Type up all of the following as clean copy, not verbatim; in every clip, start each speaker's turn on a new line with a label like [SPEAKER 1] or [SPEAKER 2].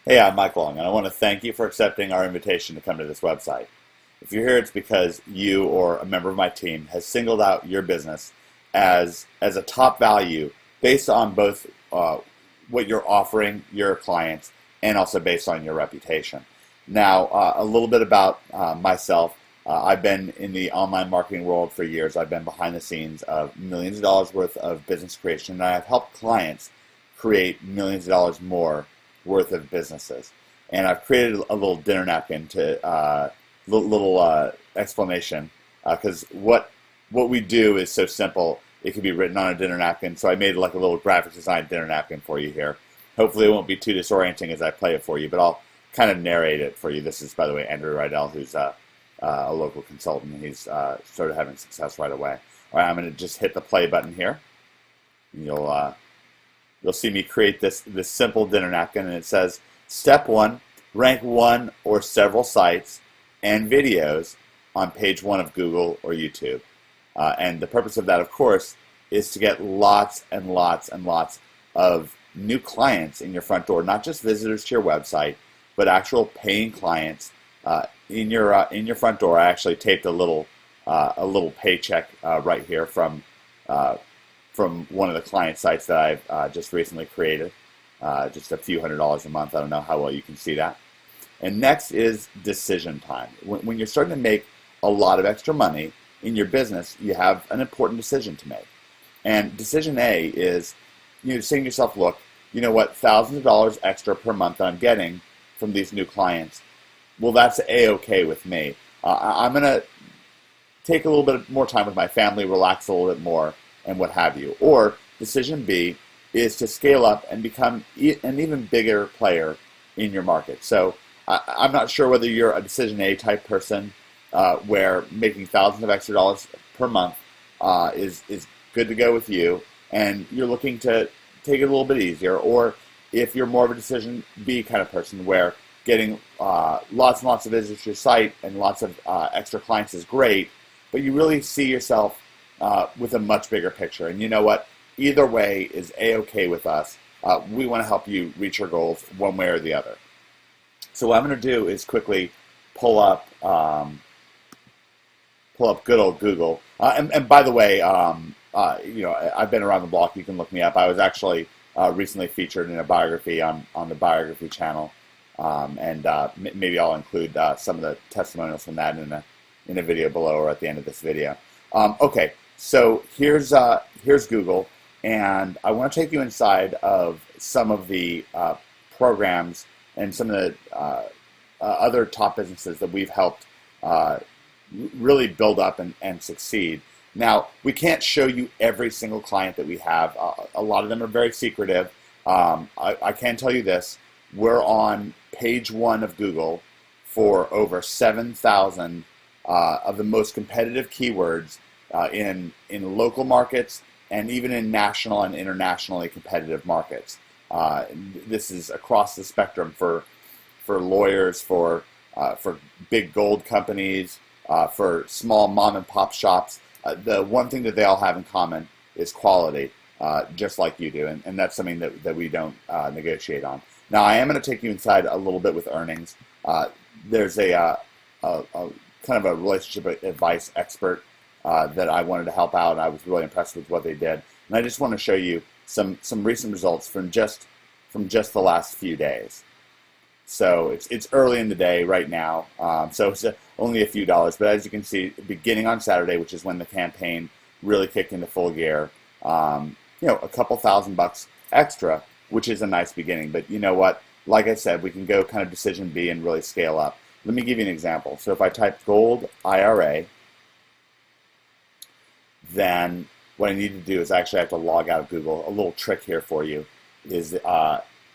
[SPEAKER 1] Hey, I'm Mike Long, and I want to thank you for accepting our invitation to come to this website. If you're here, it's because you or a member of my team has singled out your business as a top value based on both what you're offering your clients and also based on your reputation. Now, a little bit about myself. I've been in the online marketing world for years. I've been behind the scenes of millions of dollars worth of business creation, and I've helped clients create millions of dollars more worth of businesses. And I've created a little dinner napkin to little explanation because what we do is so simple. It can be written on a dinner napkin. So I made like a little graphic design dinner napkin for you here. Hopefully it won't be too disorienting as I play it for you, but I'll kind of narrate it for you. This is, by the way, Andrew Rydell, who's a local consultant. He's started having success right away. All right, I'm going to just hit the play button here. And you'll see me create this simple dinner napkin, and it says, Step 1, rank one or several sites and videos on page 1 of Google or YouTube. And the purpose of that, of course, is to get lots and lots and lots of new clients in your front door, not just visitors to your website, but actual paying clients in your front door. I actually taped a little paycheck right here from one of the client sites that I've just recently created, just a few $100s a month. I don't know how well you can see that. And next is decision time. When you're starting to make a lot of extra money in your business, you have an important decision to make. And decision A is saying to yourself, look, you know what, thousands of dollars extra per month that I'm getting from these new clients, well, that's A-okay with me. I'm going to take a little bit more time with my family, relax a little bit more, and what have you. Or decision B is to scale up and become an even bigger player in your market. So I'm not sure whether you're a decision A type person where making thousands of extra dollars per month is good to go with you, and you're looking to take it a little bit easier, or if you're more of a decision B kind of person where getting lots and lots of visitors to your site and lots of extra clients is great, but you really see yourself with a much bigger picture. And you know what? Either way is A-okay with us. We want to help you reach your goals one way or the other. So what I'm going to do is quickly pull up good old Google. And by the way, I've been around the block. You can look me up. I was actually recently featured in a biography on the biography channel, and maybe I'll include some of the testimonials from that in a video below or at the end of this video. Okay, so here's Google, and I want to take you inside of some of the programs and some of the other top businesses that we've helped really build up and succeed. Now, we can't show you every single client that we have. A lot of them are very secretive. I can tell you this. We're on page 1 of Google for over 7,000 of the most competitive keywords in local markets and even in national and internationally competitive markets. This is across the spectrum for lawyers, for big gold companies, for small mom and pop shops. The one thing that they all have in common is quality, just like you do, and that's something that we don't negotiate on. Now, I am going to take you inside a little bit with earnings. There's a kind of a relationship advice expert that I wanted to help out, and I was really impressed with what they did. And I just want to show you some recent results from just the last few days. So it's early in the day right now, so it's only a few dollars. But as you can see, beginning on Saturday, which is when the campaign really kicked into full gear, a couple $1,000 extra, which is a nice beginning. But you know what? Like I said, we can go kind of decision B and really scale up. Let me give you an example. So if I type gold IRA, then what I need to do is actually have to log out of Google. A little trick here for you is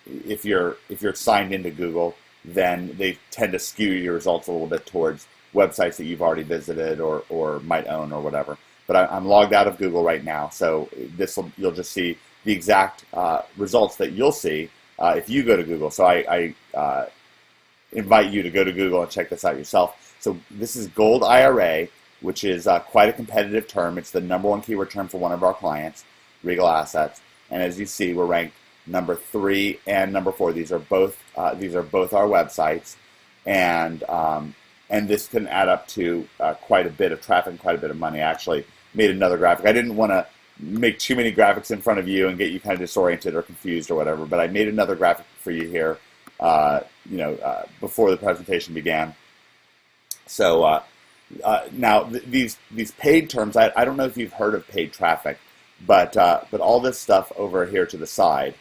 [SPEAKER 1] if you're signed into Google, then they tend to skew your results a little bit towards websites that you've already visited or might own or whatever. But I'm logged out of Google right now, so you'll just see the exact results that you'll see if you go to Google. So I invite you to go to Google and check this out yourself. So this is Gold IRA, which is quite a competitive term. It's the #1 keyword term for one of our clients, Regal Assets. And as you see, we're ranked number 3, and number 4. These are both our websites, and this can add up to quite a bit of traffic, quite a bit of money. I actually made another graphic. I didn't want to make too many graphics in front of you and get you kind of disoriented or confused or whatever, but I made another graphic for you here, before the presentation began. So now these paid terms, I don't know if you've heard of paid traffic, but all this stuff over here to the side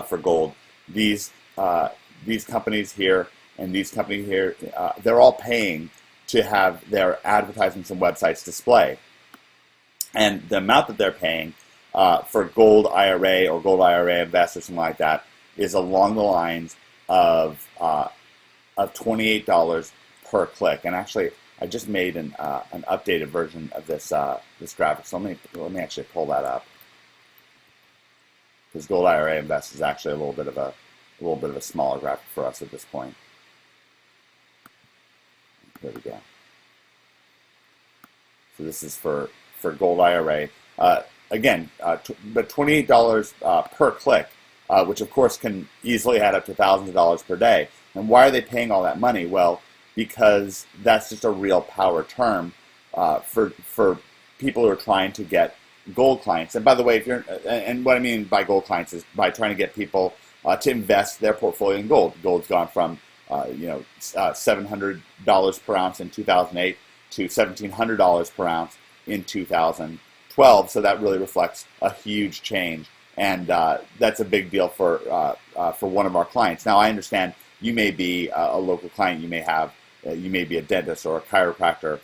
[SPEAKER 1] for gold, these companies here and these companies here, they're all paying to have their advertisements and websites display. And the amount that they're paying for Gold IRA or Gold IRA Invest or something like that is along the lines of $28 per click. And actually, I just made an updated version of this graphic. So let me actually pull that up, because Gold IRA Invest is actually a little bit of a smaller graphic for us at this point. There we go. So this is for Gold IRA. Again, but $28 per click, which of course can easily add up to thousands of dollars per day. And why are they paying all that money? Well, because that's just a real power term for people who are trying to get gold clients. And by the way, and what I mean by gold clients is by trying to get people to invest their portfolio in gold. Gold's gone from $700 per ounce in 2008 to $1,700 per ounce in 2012. So that really reflects a huge change, and that's a big deal for one of our clients. Now, I understand you may be a local client. You may be a dentist or a chiropractor.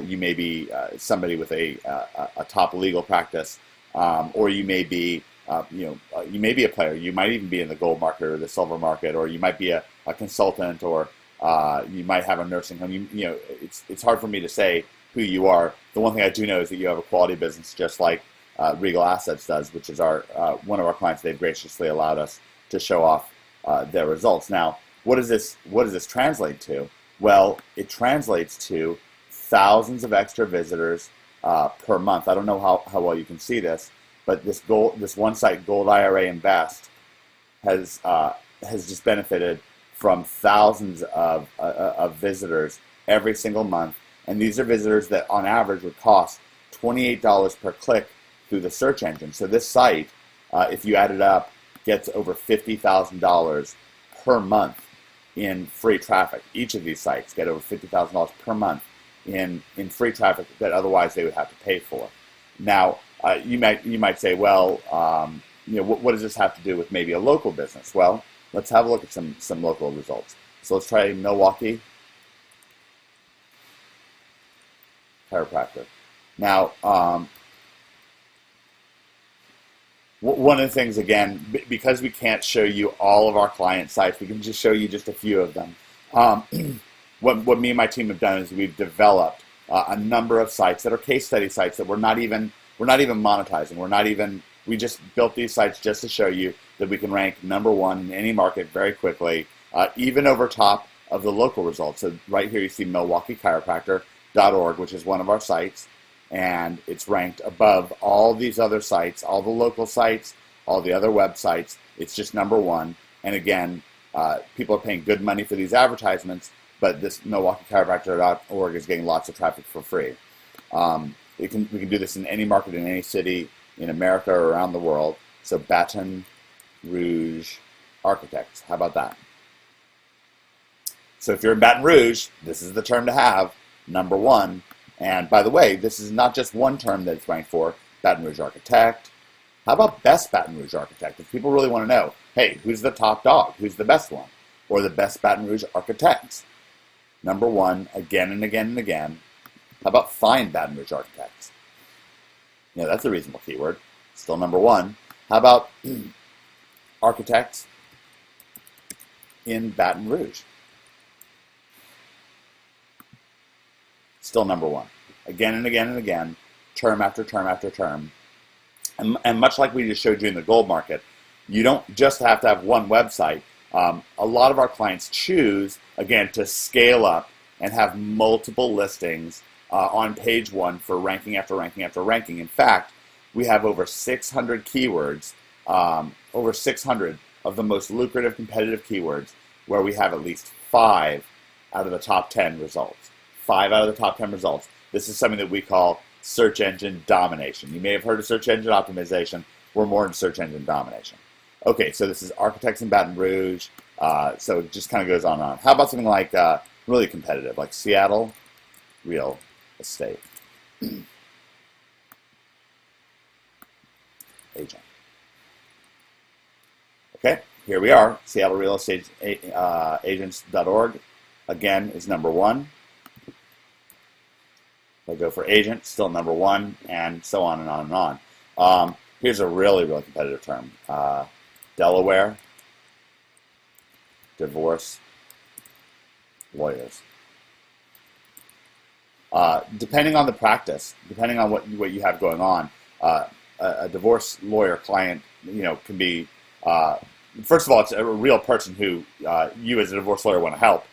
[SPEAKER 1] You may be somebody with a top legal practice, or you may be you may be a player. You might even be in the gold market or the silver market, or you might be a consultant, or you might have a nursing home. It's hard for me to say who you are. The one thing I do know is that you have a quality business, just like Regal Assets does, which is one of our clients. They've graciously allowed us to show off their results. Now, what does this translate to? Well, it translates to thousands of extra visitors per month. I don't know how well you can see this, but this one site, Gold IRA Invest, has just benefited from thousands of visitors every single month. And these are visitors that on average would cost $28 per click through the search engine. So this site, if you add it up, gets over $50,000 per month in free traffic. Each of these sites get over $50,000 per month in free traffic that otherwise they would have to pay for. Now, you might say, well, what does this have to do with maybe a local business? Well, let's have a look at some local results. So let's try Milwaukee Chiropractor. Now, one of the things, again, because we can't show you all of our client sites, we can just show you just a few of them. What me and my team have done is we've developed a number of sites that are case study sites that we're not even monetizing. We just built these sites just to show you that we can rank number one in any market very quickly, even over top of the local results. So right here you see MilwaukeeChiropractor.org, which is one of our sites, and it's ranked above all these other sites, all the local sites, all the other websites. It's just number one. And again, people are paying good money for these advertisements, but this MilwaukeeChiropractor.org is getting lots of traffic for free. We can do this in any market, in any city, in America or around the world. So Baton Rouge Architects, how about that? So if you're in Baton Rouge, this is the term to have, number one. And by the way, this is not just one term that it's ranked for, Baton Rouge Architect. How about Best Baton Rouge Architect? If people really want to know, hey, who's the top dog? Who's the best one? Or the Best Baton Rouge Architects. Number one, again and again and again. How about Fine Baton Rouge Architects? That's a reasonable keyword. Still number one. How about Architects in Baton Rouge? Still number one. Again and again and again, term after term after term. And much like we just showed you in the gold market, you don't just have to have one website. A lot of our clients choose, again, to scale up and have multiple listings on page one for ranking after ranking after ranking. In fact, we have over 600 keywords over 600 of the most lucrative competitive keywords where we have at least 5 out of the top 10 results. 5 out of the top 10 results. This is something that we call search engine domination. You may have heard of search engine optimization. We're more in search engine domination. Okay, so this is architects in Baton Rouge. So it just kind of goes on and on. How about something like really competitive, like Seattle Real Estate Agent. Okay, here we are. Seattle Real Estate Agents.org, again, is number 1. If I go for agent, still number 1, and so on and on and on. Here's a really, really competitive term. Delaware divorce lawyers. Depending on the practice, depending on what you have going on, a divorce lawyer client, can be, first of all, it's a real person who you as a divorce lawyer want to help,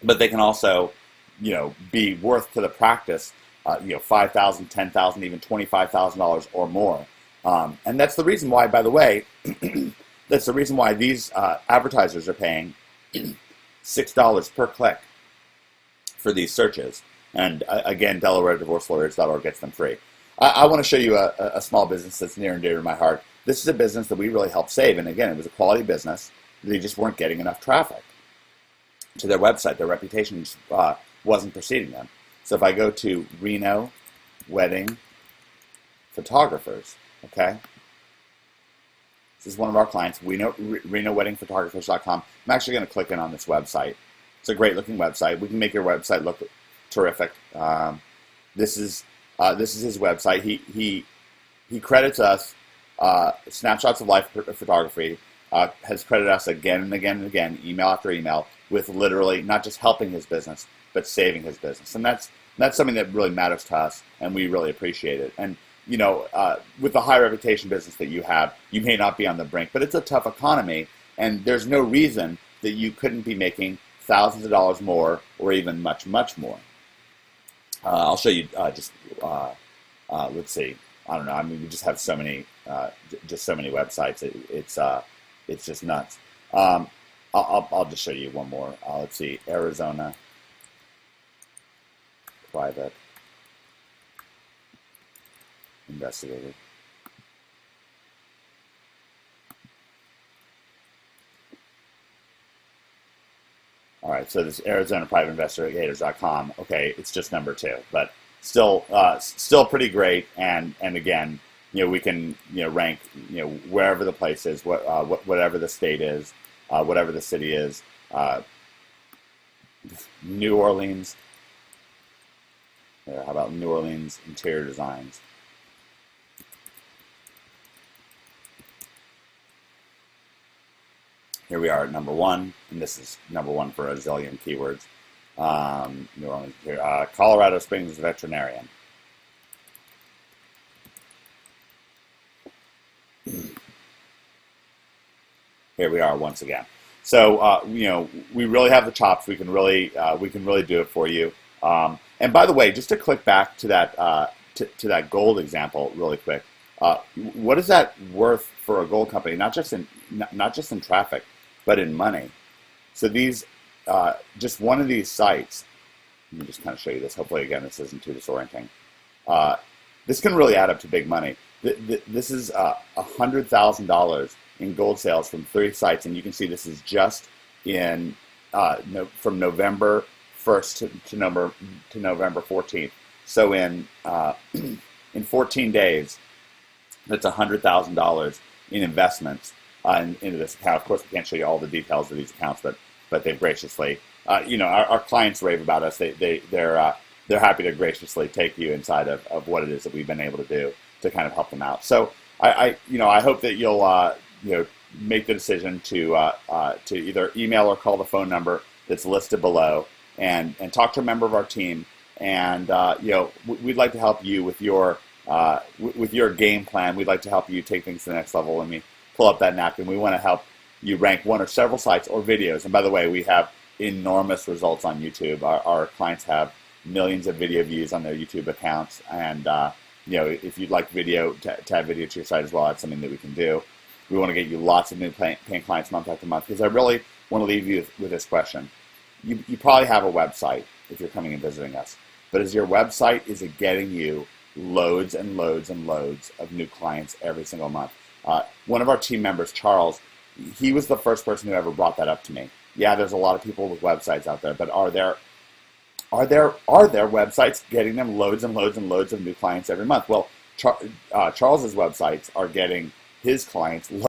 [SPEAKER 1] but they can also, be worth to the practice, $5,000, $10,000, even $25,000 or more. And that's the reason why, by the way, that's the reason why these advertisers are paying $6 per click for these searches. And again, DelawareDivorceLawyers.org gets them free. I want to show you a small business that's near and dear to my heart. This is a business that we really helped save. And again, it was a quality business. They just weren't getting enough traffic to their website. Their reputation wasn't preceding them. So if I go to Reno Wedding Photographers, okay? This is one of our clients, RenoWeddingPhotographers.com. I'm actually going to click in on this website. It's a great looking website. We can make your website look terrific. This is his website. He credits us, Snapshots of Life Photography, has credited us again and again and again, email after email, with literally not just helping his business, but saving his business. And that's something that really matters to us, and we really appreciate it. And with the high reputation business that you have, you may not be on the brink, but it's a tough economy, and there's no reason that you couldn't be making thousands of dollars more, or even much, much more. I'll show you let's see. I don't know. I mean, we just have so many websites. It's just nuts. I'll just show you one more. Let's see. Arizona Private Investigator. All right, so this Arizona Private Investigators.com. Okay, it's just number 2, but still pretty great. And again, we can rank wherever the place is, whatever the state is, whatever the city is. New Orleans. How about New Orleans interior designs? Here we are at number 1, and this is number 1 for a zillion keywords. New Orleans, Colorado Springs veterinarian. Here we are once again. So we really have the chops. We can really do it for you. And by the way, just to click back to that to that gold example really quick. What is that worth for a gold company? Not just in traffic, but in money. So these, just one of these sites, let me just kind of show you this. Hopefully, again, this isn't too disorienting. This can really add up to big money. This is $100,000 in gold sales from 3 sites, and you can see this is just in from November 1st to November 14th. So in 14 days, that's $100,000 in investments into this account. Of course, we can't show you all the details of these accounts, but they've graciously, our clients rave about us. They're happy to graciously take you inside of what it is that we've been able to do to kind of help them out. So I hope that you'll make the decision to either email or call the phone number that's listed below, and talk to a member of our team. And we'd like to help you with your game plan. We'd like to help you take things to the next level. Let me pull up that napkin. We want to help you rank one or several sites or videos. And by the way, we have enormous results on YouTube. Our clients have millions of video views on their YouTube accounts, and if you'd like video to add video to your site as well, that's something that we can do. We want to get you lots of new paying clients month after month, because I really want to leave you with this question. You probably have a website if you're coming and visiting us, but is it getting you loads and loads and loads of new clients every single month? One of our team members, Charles, he was the first person who ever brought that up to me. Yeah, there's a lot of people with websites out there, but are there websites getting them loads and loads and loads of new clients every month? Well, Charles's websites are getting his clients